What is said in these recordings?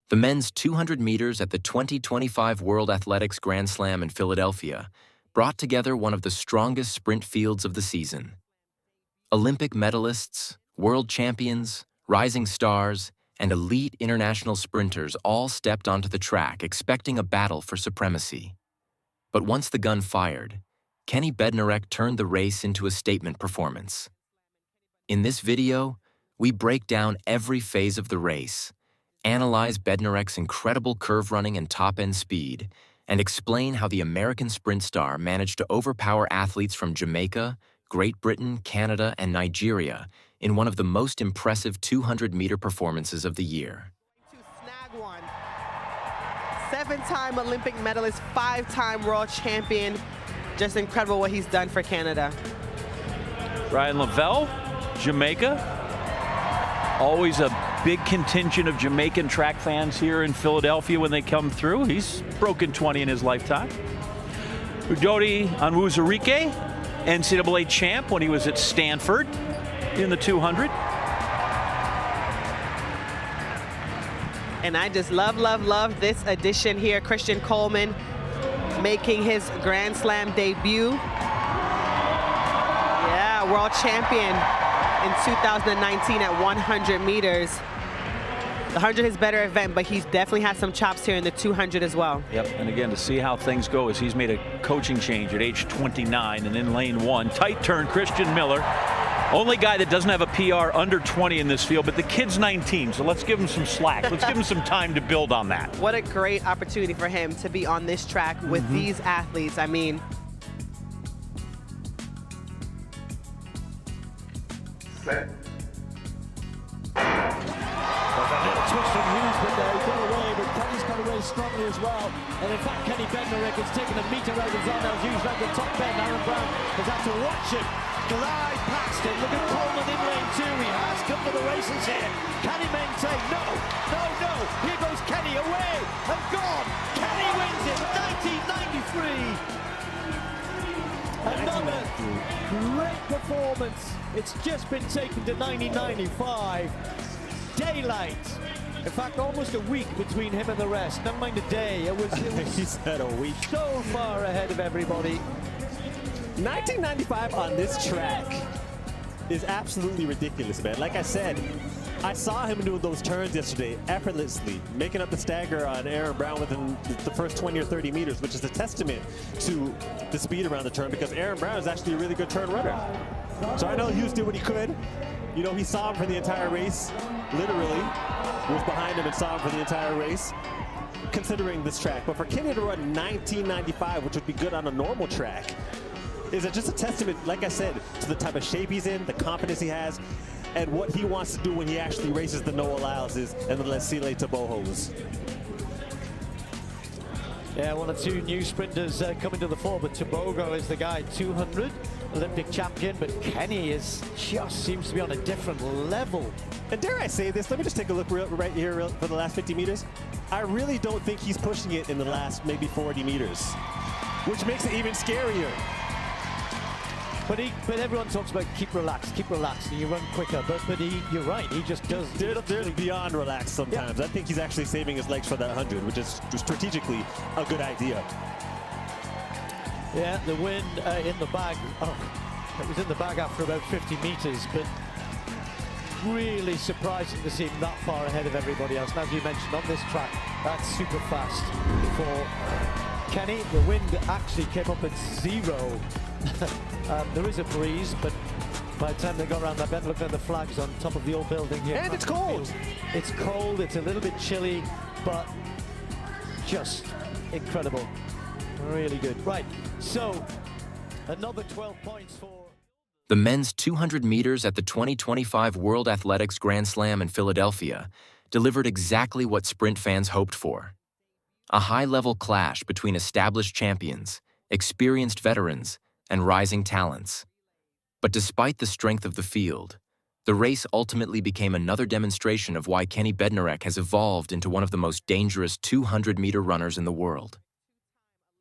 The men's 200 meters at the 2025 World Athletics Grand Slam in Philadelphia brought together one of the strongest sprint fields of the season. Olympic medalists, world champions, rising stars, and elite international sprinters all stepped onto the track expecting a battle for supremacy. But once the gun fired, Kenny Bednarek turned the race into a statement performance. In this video, we break down every phase of the race, analyze Bednarek's incredible curve running and top-end speed, and explain how the American sprint star managed to overpower athletes from Jamaica, Great Britain, Canada, and Nigeria in one of the most impressive 200-meter performances of the year. To snag one. 7-time Olympic medalist, 5-time world champion. Just incredible what he's done for Canada. Ryan Lavelle, Jamaica. Always a big contingent of Jamaican track fans here in Philadelphia when they come through. He's broken 20 in his lifetime. Udodi Onwuzurike, NCAA champ when he was at Stanford in the 200. And I just love this addition here. Christian Coleman making his Grand Slam debut. Yeah, world champion in 2019 at 100 meters. The 100 is better event, but he's definitely had some chops here in the 200 as well. Yep, and again, to see how things go as he's made a coaching change at age 29 and in lane 1. Tight turn, Christian Miller. Only guy that doesn't have a PR under 20 in this field, but the kid's 19, so let's give him some slack. Let's give him some time to build on that. What a great opportunity for him to be on this track with these athletes. I mean, set. There's a little twist from Hughes, but he got away, but Kenny's got away strongly as well. And in fact, Kenny Bednarek has taken a meter out of Zonel Hughes around the top bend. Aaron Brown has had to watch him glide past him. Look at Coleman in lane 2. He has come to the races here. Can he maintain? No. Here goes Kenny away and gone. Kenny wins it, 1993. Another great performance. It's just been taken to 1995. Daylight. In fact, almost a week between him and the rest. Never mind a day. It was He said a week. so far ahead of everybody. 1995 on this track is absolutely ridiculous, man. Like I said, I saw him do those turns yesterday effortlessly, making up the stagger on Aaron Brown within the first 20 or 30 meters, which is a testament to the speed around the turn, because Aaron Brown is actually a really good turn runner. So I know Hughes did what he could. You know, he saw him for the entire race, literally, was behind him and saw him for the entire race, considering this track. But for Kenny to run 1995, which would be good on a normal track, is it just a testament, like I said, to the type of shape he's in, the confidence he has, and what he wants to do when he actually races the Noah Lyleses and the Lesile Tabojos. Yeah, one or two new sprinters coming to the fore, but Tabogo is the guy, 200 Olympic champion, but Kenny just seems to be on a different level. And dare I say this, let me just take a look right here for the last 50 meters. I really don't think he's pushing it in the last maybe 40 meters, which makes it even scarier. But everyone talks about keep relaxed, and you run quicker. But you're right, he just does. There's beyond relaxed sometimes. Yeah. I think he's actually saving his legs for that 100, which is strategically a good idea. Yeah, the win in the bag. Oh, it was in the bag after about 50 meters, but really surprising to see him that far ahead of everybody else. And as you mentioned, on this track, that's super fast for Kenny. The wind actually came up at 0. There is a breeze, but by the time they got around that bend, looking at the flags on top of the old building here. And it's cold. It's cold, it's a little bit chilly, but just incredible. Really good. Right, so another 12 points for... The men's 200 meters at the 2025 World Athletics Grand Slam in Philadelphia delivered exactly what sprint fans hoped for. A high-level clash between established champions, experienced veterans, and rising talents. But despite the strength of the field, the race ultimately became another demonstration of why Kenny Bednarek has evolved into one of the most dangerous 200-meter runners in the world.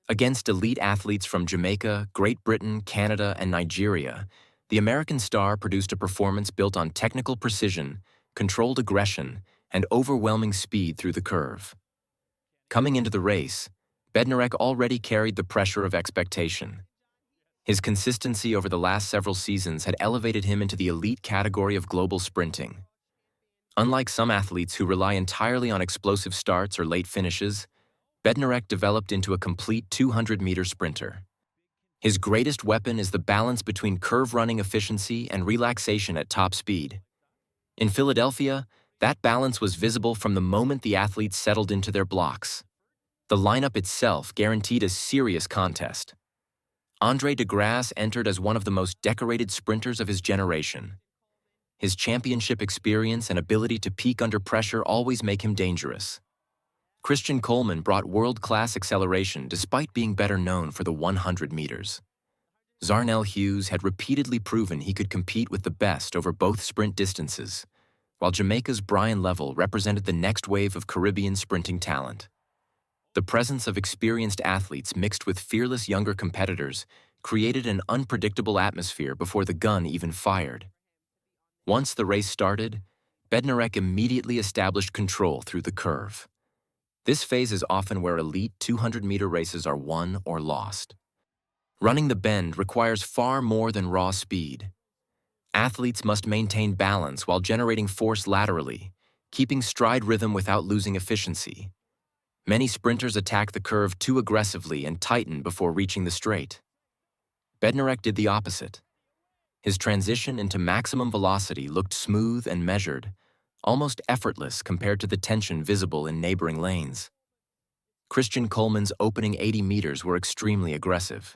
Against elite athletes from Jamaica, Great Britain, Canada, and Nigeria, the American star produced a performance built on technical precision, controlled aggression, and overwhelming speed through the curve. Coming into the race, Bednarek already carried the pressure of expectation. His consistency over the last several seasons had elevated him into the elite category of global sprinting. Unlike some athletes who rely entirely on explosive starts or late finishes, Bednarek developed into a complete 200-meter sprinter. His greatest weapon is the balance between curve running efficiency and relaxation at top speed. In Philadelphia, that balance was visible from the moment the athletes settled into their blocks. The lineup itself guaranteed a serious contest. Andre de Grasse entered as one of the most decorated sprinters of his generation. His championship experience and ability to peak under pressure always make him dangerous. Christian Coleman brought world-class acceleration despite being better known for the 100 meters. Zarnell Hughes had repeatedly proven he could compete with the best over both sprint distances, while Jamaica's Brian Level represented the next wave of Caribbean sprinting talent. The presence of experienced athletes mixed with fearless younger competitors created an unpredictable atmosphere before the gun even fired. Once the race started, Bednarek immediately established control through the curve. This phase is often where elite 200-meter races are won or lost. Running the bend requires far more than raw speed. Athletes must maintain balance while generating force laterally, keeping stride rhythm without losing efficiency. Many sprinters attack the curve too aggressively and tighten before reaching the straight. Bednarek did the opposite. His transition into maximum velocity looked smooth and measured, almost effortless compared to the tension visible in neighboring lanes. Christian Coleman's opening 80 meters were extremely aggressive.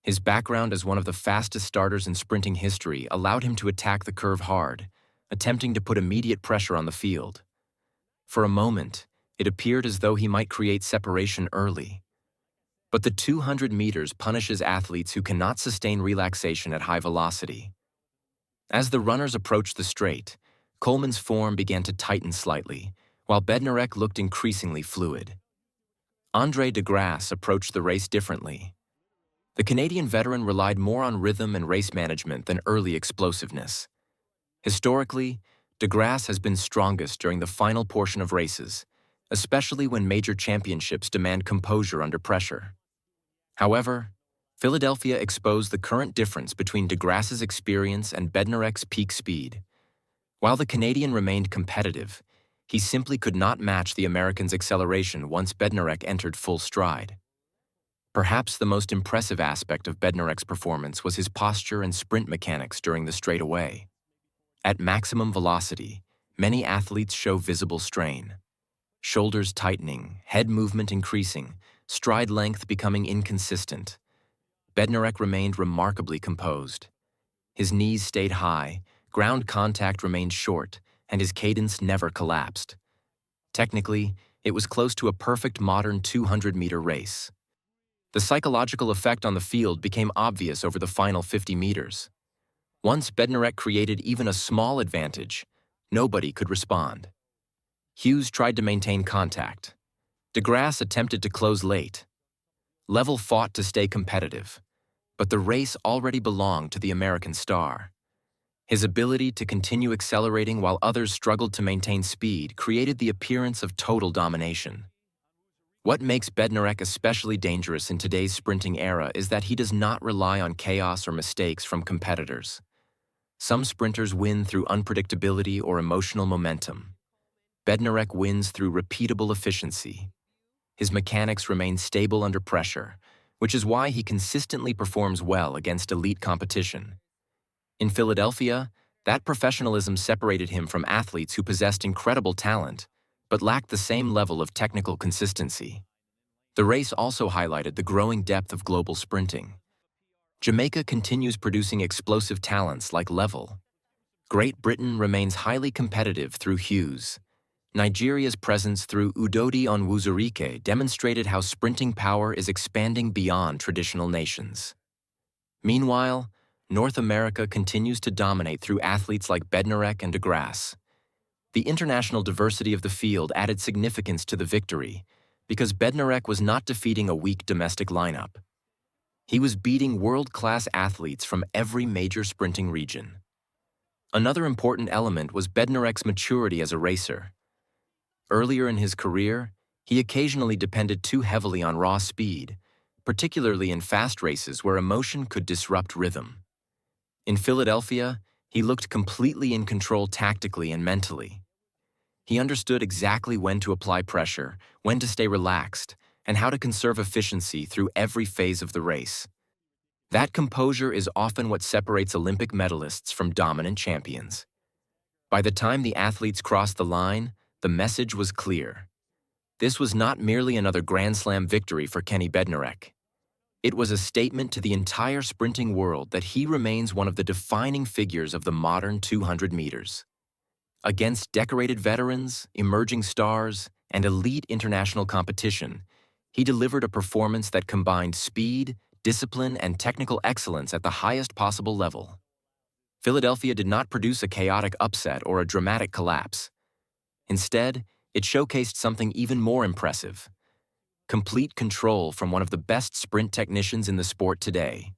His background as one of the fastest starters in sprinting history allowed him to attack the curve hard, attempting to put immediate pressure on the field. For a moment, it appeared as though he might create separation early. But the 200 meters punishes athletes who cannot sustain relaxation at high velocity. As the runners approached the straight, Coleman's form began to tighten slightly, while Bednarek looked increasingly fluid. Andre de Grasse approached the race differently. The Canadian veteran relied more on rhythm and race management than early explosiveness. Historically, de Grasse has been strongest during the final portion of races, especially when major championships demand composure under pressure. However, Philadelphia exposed the current difference between de Grasse's experience and Bednarek's peak speed. While the Canadian remained competitive, he simply could not match the American's acceleration once Bednarek entered full stride. Perhaps the most impressive aspect of Bednarek's performance was his posture and sprint mechanics during the straightaway. At maximum velocity, many athletes show visible strain. Shoulders tightening, head movement increasing, stride length becoming inconsistent. Bednarek remained remarkably composed. His knees stayed high, ground contact remained short, and his cadence never collapsed. Technically, it was close to a perfect modern 200-meter race. The psychological effect on the field became obvious over the final 50 meters. Once Bednarek created even a small advantage, nobody could respond. Hughes tried to maintain contact. De Grasse attempted to close late. Level fought to stay competitive, but the race already belonged to the American star. His ability to continue accelerating while others struggled to maintain speed created the appearance of total domination. What makes Bednarek especially dangerous in today's sprinting era is that he does not rely on chaos or mistakes from competitors. Some sprinters win through unpredictability or emotional momentum. Bednarek wins through repeatable efficiency. His mechanics remain stable under pressure, which is why he consistently performs well against elite competition. In Philadelphia, that professionalism separated him from athletes who possessed incredible talent, but lacked the same level of technical consistency. The race also highlighted the growing depth of global sprinting. Jamaica continues producing explosive talents like Level. Great Britain remains highly competitive through Hughes. Nigeria's presence through Udodi Onwuzurike demonstrated how sprinting power is expanding beyond traditional nations. Meanwhile, North America continues to dominate through athletes like Bednarek and de Grasse. The international diversity of the field added significance to the victory because Bednarek was not defeating a weak domestic lineup. He was beating world-class athletes from every major sprinting region. Another important element was Bednarek's maturity as a racer. Earlier in his career, he occasionally depended too heavily on raw speed, particularly in fast races where emotion could disrupt rhythm. In Philadelphia, he looked completely in control tactically and mentally. He understood exactly when to apply pressure, when to stay relaxed, and how to conserve efficiency through every phase of the race. That composure is often what separates Olympic medalists from dominant champions. By the time the athletes crossed the line, the message was clear. This was not merely another Grand Slam victory for Kenny Bednarek. It was a statement to the entire sprinting world that he remains one of the defining figures of the modern 200 meters. Against decorated veterans, emerging stars, and elite international competition, he delivered a performance that combined speed, discipline, and technical excellence at the highest possible level. Philadelphia did not produce a chaotic upset or a dramatic collapse. Instead, it showcased something even more impressive: complete control from one of the best sprint technicians in the sport today.